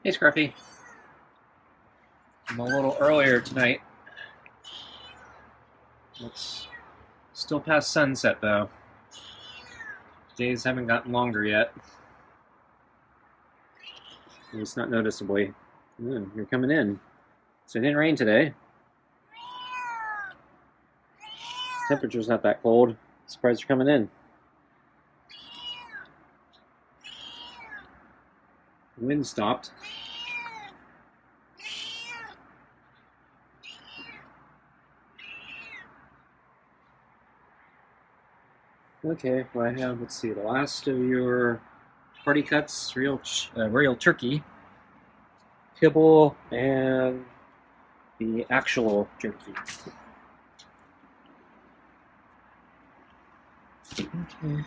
Hey, Scruffy. I'm a little earlier tonight. It's still past sunset, though. Days haven't gotten longer yet. At least not noticeably. You're coming in. So it didn't rain today. Temperature's not that cold. Surprised you're coming in. The wind stopped. Okay, well I have, let's see, the last of your party cuts, real turkey, kibble, and the actual turkey. Okay.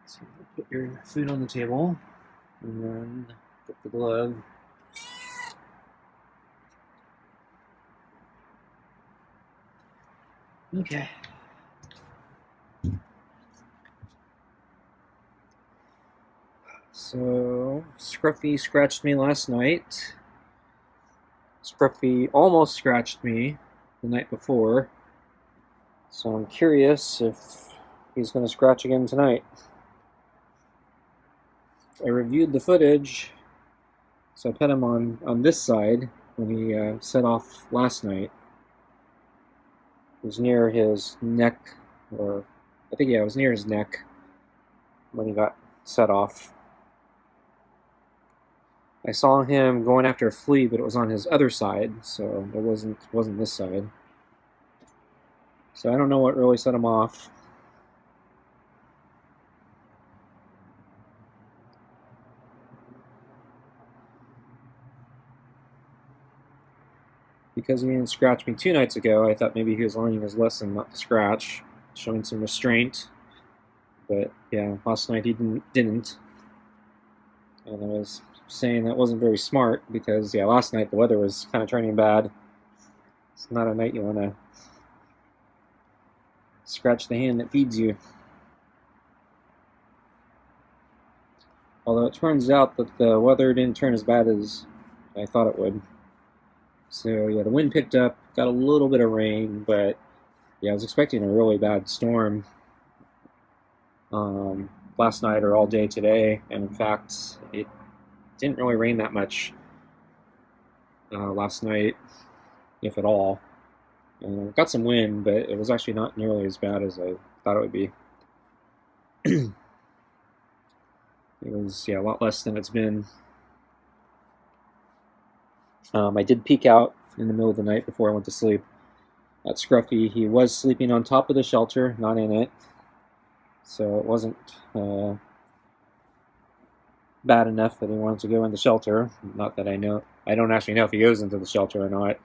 So put your food on the table, and then put the glove. Okay. So, Scruffy scratched me last night. Scruffy almost scratched me the night before. So I'm curious if he's going to scratch again tonight. I reviewed the footage. So I put him on this side when he set off last night. It was near his neck, or I think, yeah, it was near his neck when he got set off. I saw him going after a flea, but it was on his other side, so it wasn't this side. So I don't know what really set him off. Because he didn't scratch me 2 nights ago, I thought maybe he was learning his lesson not to scratch, showing some restraint. But yeah, last night he didn't. And I was saying that wasn't very smart because, yeah, last night the weather was kind of turning bad. It's not a night you want to scratch the hand that feeds you. Although it turns out that the weather didn't turn as bad as I thought it would. So yeah, the wind picked up, got a little bit of rain, but yeah, I was expecting a really bad storm last night or all day today, and in fact, it didn't really rain that much last night, if at all. Got some wind, but it was actually not nearly as bad as I thought it would be. It was, yeah, a lot less than it's been. I did peek out in the middle of the night before I went to sleep at Scruffy. He was sleeping on top of the shelter, not in it. So it wasn't bad enough that he wanted to go in the shelter. Not that I know. I don't actually know if he goes into the shelter or not.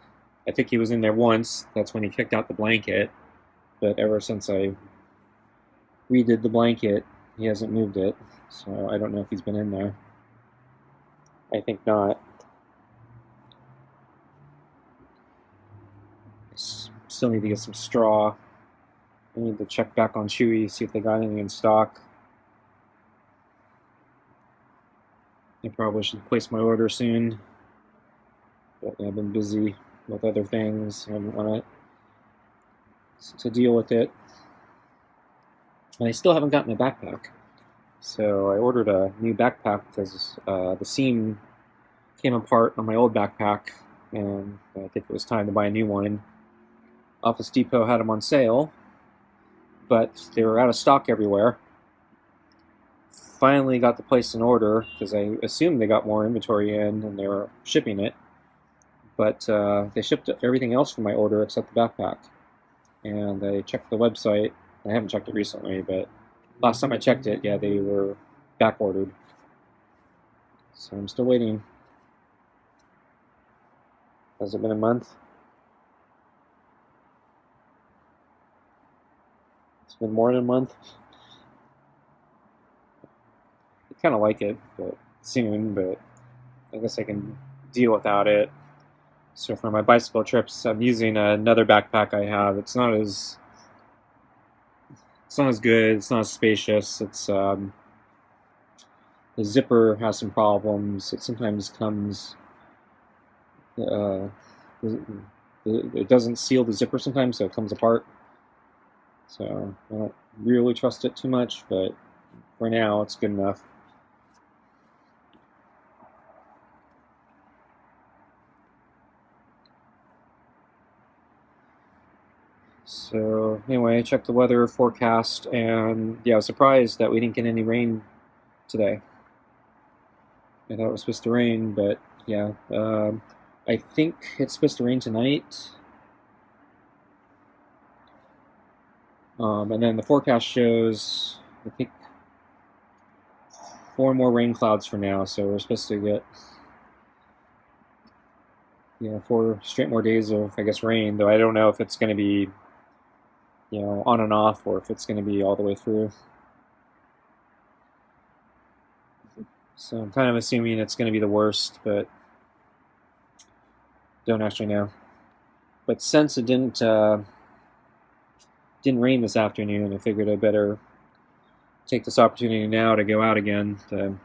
I think he was in there once. That's when he kicked out the blanket. But ever since I redid the blanket, he hasn't moved it. So I don't know if he's been in there. I think not. Still need to get some straw. I need to check back on Chewy, see if they got anything in stock. I probably should place my order soon. But I've been busy with other things. I haven't wanted to deal with it. And I still haven't gotten a backpack. So I ordered a new backpack because the seam came apart on my old backpack, and I think it was time to buy a new one. Office Depot had them on sale, but they were out of stock everywhere. Finally got to place an order because I assumed they got more inventory in and they were shipping it. But they shipped everything else from my order except the backpack. And I checked the website. I haven't checked it recently, but last time I checked it, yeah, they were back ordered. So I'm still waiting. Has it been a month? It's been more than a month. I kind of like it, but soon, but I guess I can deal without it. So for my bicycle trips, I'm using another backpack I have. It's not as good. It's not as spacious. It's the zipper has some problems. It sometimes comes, it doesn't seal the zipper sometimes, so it comes apart. So I don't really trust it too much, but for now it's good enough. So anyway, I checked the weather forecast, and yeah, I was surprised that we didn't get any rain today. I thought it was supposed to rain, but yeah, I think it's supposed to rain tonight. And then the forecast shows, I think, 4 more rain clouds for now, so we're supposed to get 4 straight more days of, I guess, rain, though I don't know if it's going to be on and off, or if it's going to be all the way through. So I'm kind of assuming it's going to be the worst, but don't actually know. But since it didn't rain this afternoon, I figured I better take this opportunity now to go out again to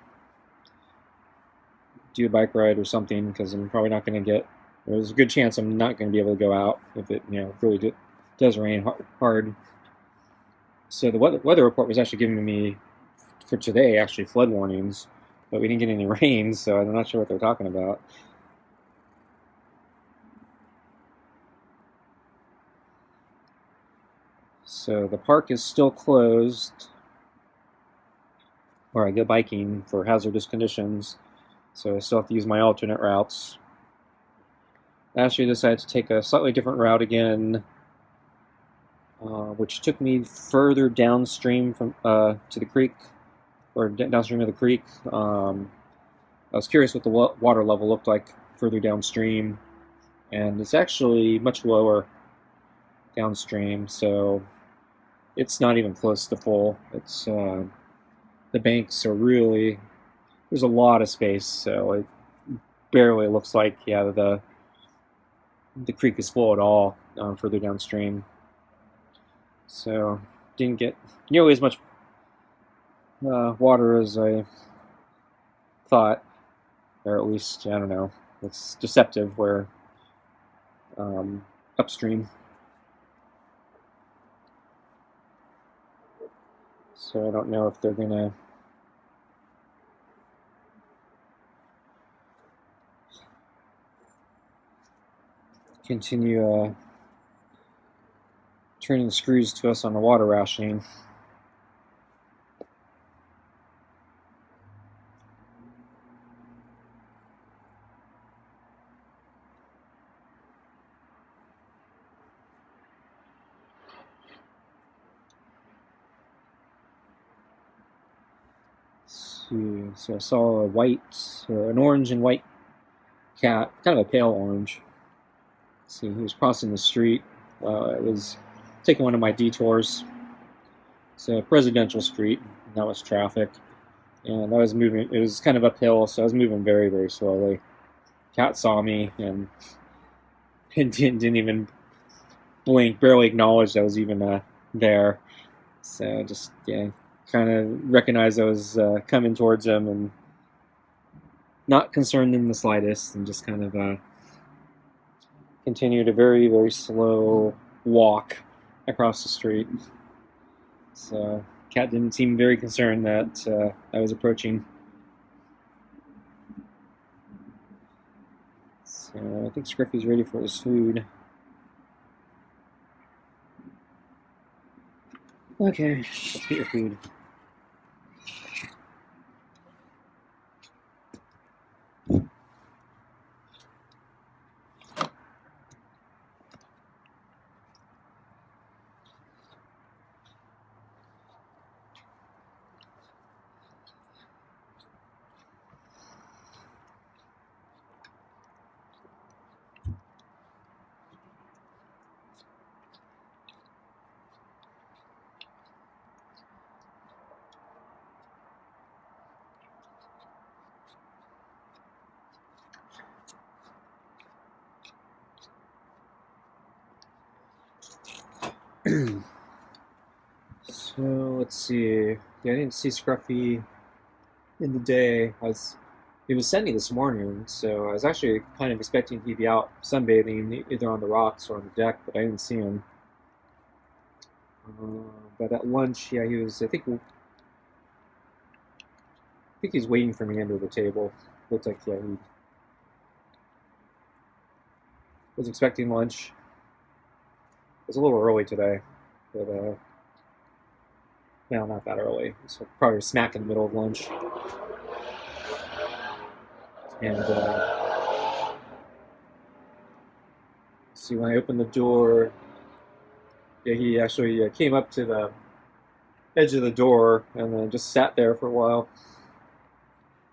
do a bike ride or something, because I'm probably not going to get. There's a good chance I'm not going to be able to go out if it really does rain hard. So the weather report was actually giving me for today actually flood warnings, but we didn't get any rain, so I'm not sure what they're talking about. So the park is still closed where I go biking for hazardous conditions, so I still have to use my alternate routes. I actually decided to take a slightly different route again, which took me further downstream from to the creek, or downstream of the creek. I was curious what the water level looked like further downstream, and it's actually much lower downstream, so it's not even close to full. It's the banks are really, there's a lot of space, so it barely looks like the creek is full at all further downstream. So didn't get nearly as much water as I thought, or at least, I don't know, it's deceptive where upstream. So I don't know if they're gonna continue turning the screws to us on the water rationing. So I saw an orange and white cat, kind of a pale orange. See, he was crossing the street. I was taking one of my detours. It's a presidential street, and that was traffic. And I was moving, it was kind of uphill, so I was moving very, very slowly. Cat saw me and didn't even blink, barely acknowledged I was even there. So just, kind of recognized I was coming towards him, and not concerned in the slightest, and just kind of continued a very, very slow walk across the street. So cat didn't seem very concerned that I was approaching. So I think Scruffy's ready for his food. Okay, let's get your food. So let's see. Yeah, I didn't see Scruffy in the day. It was sunny this morning, so I was actually kind of expecting he'd be out sunbathing either on the rocks or on the deck, but I didn't see him. But at lunch, yeah, he was. I think he's waiting for me under the table. Looks like yeah, he was expecting lunch. It was a little early today, but no, not that early. It's probably smack in the middle of lunch. And see, when I opened the door, yeah, he actually came up to the edge of the door and then just sat there for a while.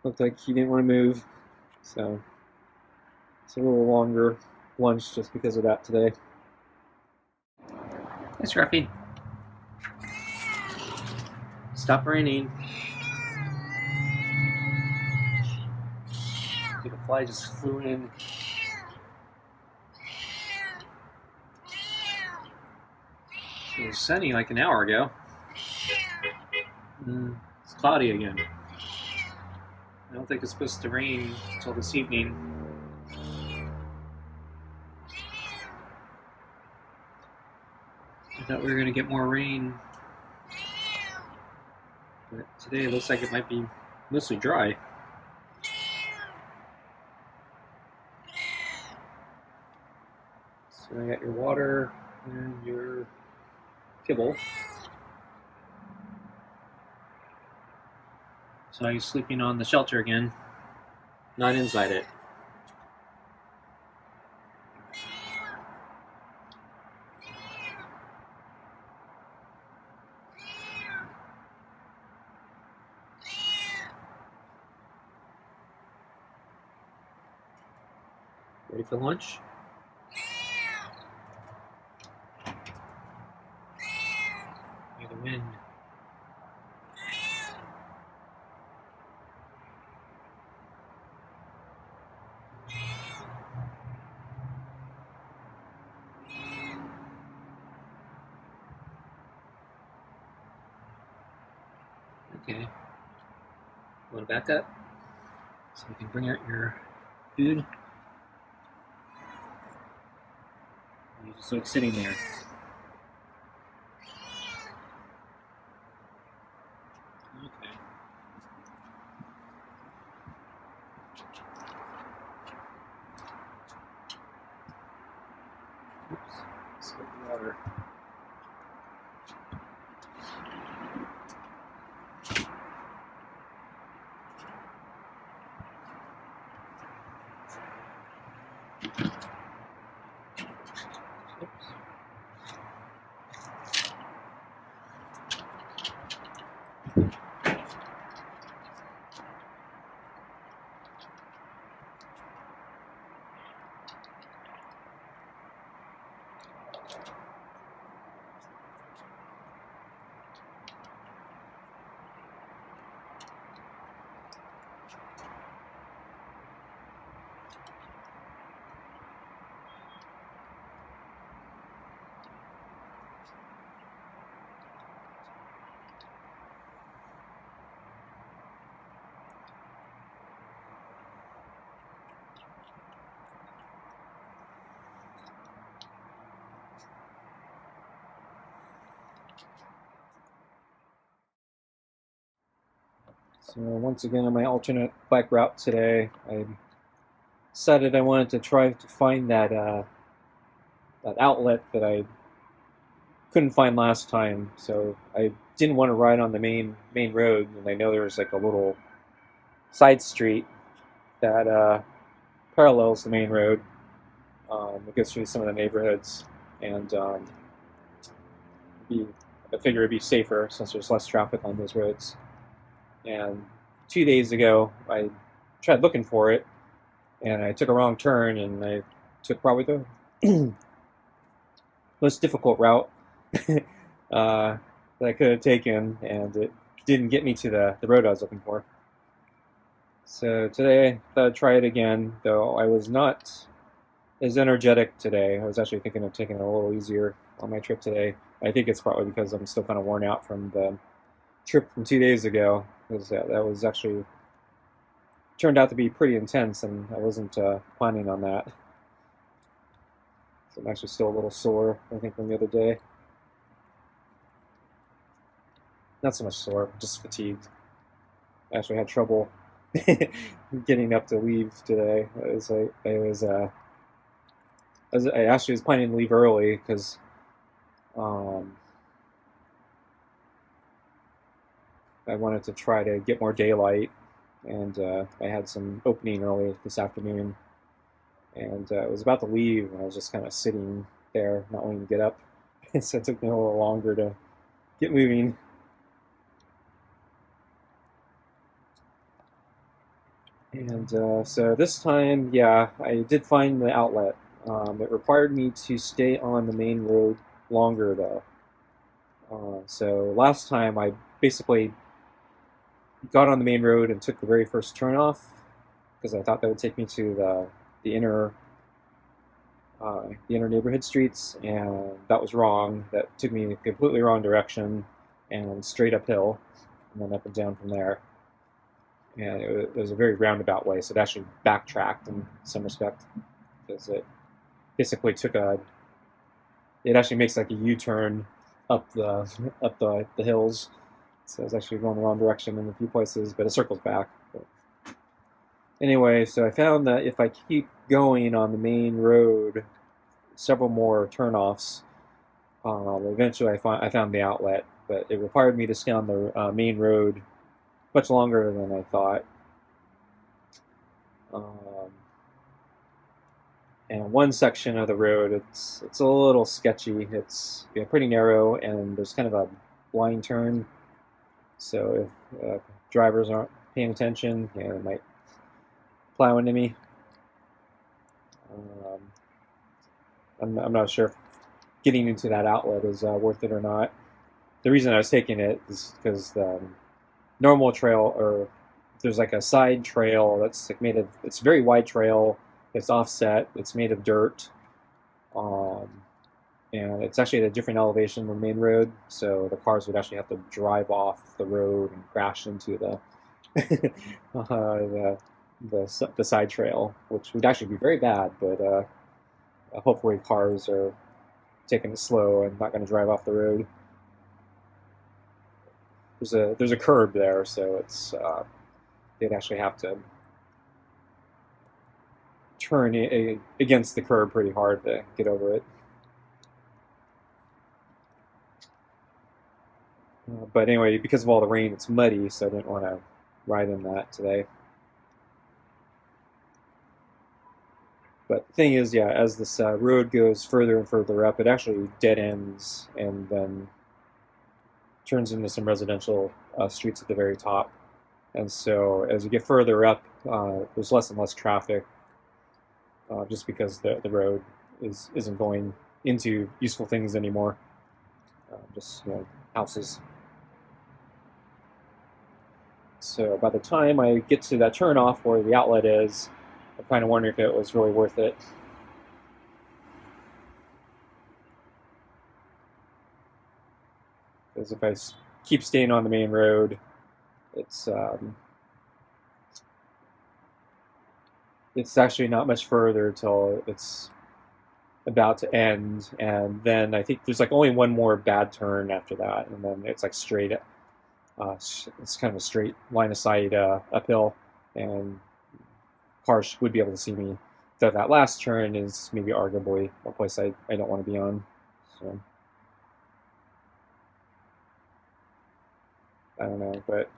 Looked like he didn't want to move, so it's a little longer lunch just because of that today. Hey, Scruffy. Stop raining. I think a fly just flew in. It was sunny like an hour ago. It's cloudy again. I don't think it's supposed to rain until this evening. I thought we were going to get more rain. But today it looks like it might be mostly dry. So I got your water and your kibble. So you're sleeping on the shelter again, not inside it. Ready for lunch? Hear the wind. Okay. Want to back up so you can bring out your food? You're just like sitting there. Okay. Oops. Spilled the water. Oops. So once again on my alternate bike route today, I decided I wanted to try to find that outlet that I couldn't find last time. So I didn't want to ride on the main road, and I know there's like a little side street that parallels the main road. It goes through some of the neighborhoods, and I figure it'd be safer since there's less traffic on those roads. And 2 days ago, I tried looking for it, and I took a wrong turn, and I took probably the most difficult route that I could have taken, and it didn't get me to the road I was looking for. So today, I thought I'd try it again, though I was not as energetic today. I was actually thinking of taking it a little easier on my trip today. I think it's probably because I'm still kind of worn out from the trip from 2 days ago. because that was actually turned out to be pretty intense, and I wasn't planning on that. So I'm actually still a little sore, I think, from the other day. Not so much sore, just fatigued. I actually had trouble getting up to leave today. I actually was planning to leave early because um, I wanted to try to get more daylight, and I had some opening early this afternoon, and I was about to leave, and I was just kind of sitting there, not wanting to get up. So it took me a little longer to get moving. And so this time, yeah, I did find the outlet. It required me to stay on the main road longer, though. So last time, I basically got on the main road and took the very first turnoff because I thought that would take me to the inner the inner neighborhood streets, and that was wrong. That took me in a completely wrong direction and straight uphill, and then up and down from there. And it was a very roundabout way, so it actually backtracked in some respect because it basically took a. It actually makes like a U-turn up the hills, so it's actually going the wrong direction in a few places, but it circles back. But anyway, so I found that if I keep going on the main road, several more turnoffs, eventually I found the outlet, but it required me to stay on the main road much longer than I thought. Um, and one section of the road, it's a little sketchy. It's pretty narrow, and there's kind of a blind turn. So if drivers aren't paying attention, they might plow into me. Um, I'm not sure if getting into that outlet is worth it or not. The reason I was taking it is because the normal trail, or there's like a side trail that's like made of, it's a very wide trail. It's offset. It's made of dirt. Um, and it's actually at a different elevation than the main road, so the cars would actually have to drive off the road and crash into the side trail, which would actually be very bad. But hopefully, cars are taking it slow and not going to drive off the road. There's a curb there, so it's they'd actually have to turn against the curb pretty hard to get over it. But anyway, because of all the rain, it's muddy, so I didn't want to ride in that today. But the thing is, yeah, as this road goes further and further up, it actually dead ends and then turns into some residential streets at the very top. And so as you get further up, there's less and less traffic, just because the road isn't going into useful things anymore, just houses. So by the time I get to that turnoff where the outlet is, I'm kind of wondering if it was really worth it. Because if I keep staying on the main road, it's actually not much further till it's about to end, and then I think there's like only one more bad turn after that, and then it's like straight. It's kind of a straight line of sight uphill, and cars would be able to see me. Though that last turn is maybe arguably a place I don't want to be on. So I don't know, but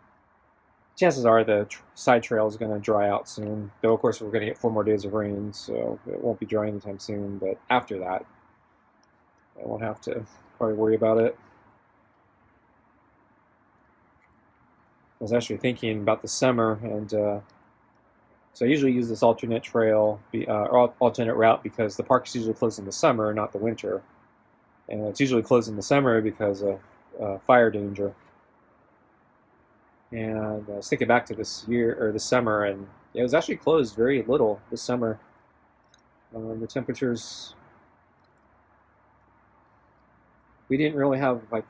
chances are the side trail is going to dry out soon. Though, of course, we're going to get 4 more days of rain, so it won't be dry anytime soon. But after that, I won't have to probably worry about it. I was actually thinking about the summer, and so I usually use this alternate trail or alternate route because the park's usually closed in the summer, not the winter. And it's usually closed in the summer because of fire danger. And I was thinking back to this year or this summer, and it was actually closed very little this summer. The temperatures, we didn't really have like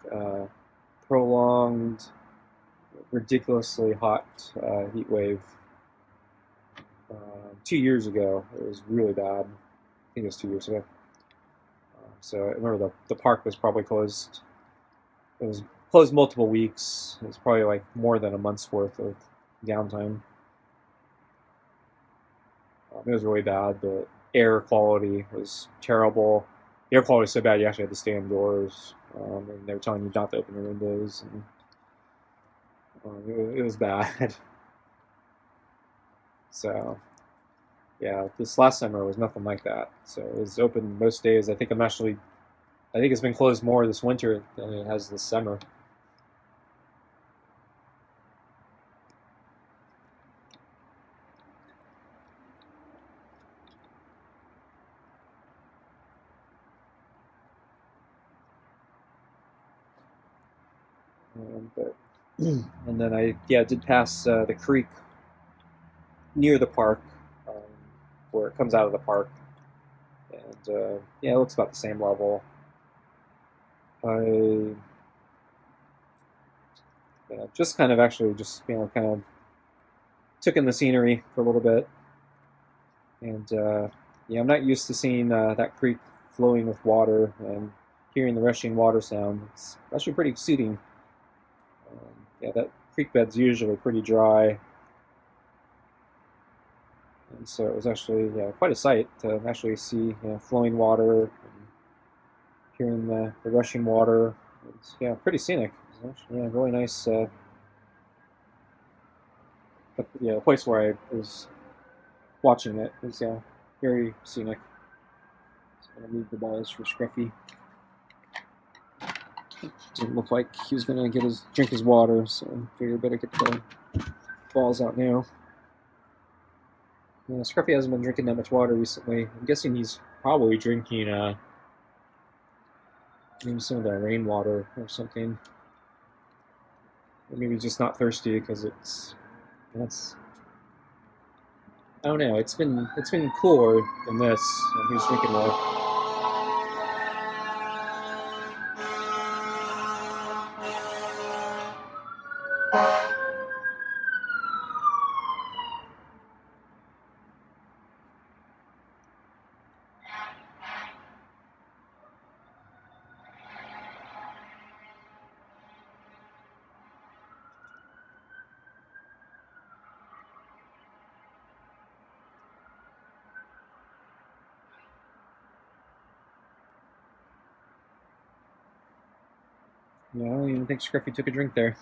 prolonged ridiculously hot heat wave 2 years ago. It was really bad. I think it was 2 years ago. So I remember the park was probably closed. It was closed multiple weeks. It was probably like more than a month's worth of downtime. It was really bad. The air quality was terrible. The air quality was so bad you actually had to stay indoors. And they were telling you not to open your windows. And it was bad. So yeah, this last summer was nothing like that. So it was open most days. I think it's been closed more this winter than it has this summer. But and then I did pass the creek near the park, um, where it comes out of the park, and it looks about the same level. I just kind of actually just kind of took in the scenery for a little bit, and I'm not used to seeing that creek flowing with water and hearing the rushing water sound. It's actually pretty soothing. That creek bed's usually pretty dry, and so it was actually quite a sight to actually see flowing water and hearing the rushing water. It's pretty scenic. It's actually really nice. But the place where I was watching it was very scenic. So I'm gonna move the balls for Scruffy. Didn't look like he was gonna drink his water, so I figured better get the balls out now. Scruffy hasn't been drinking that much water recently. I'm guessing he's probably drinking maybe some of the rainwater or something. Or maybe just not thirsty because that's I don't know. It's been cooler than this, and he's drinking more. I don't even think Scruffy took a drink there.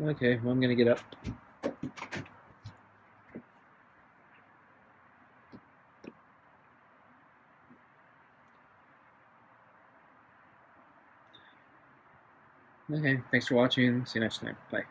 Okay, well I'm gonna get up. Okay, thanks for watching. See you next time. Bye.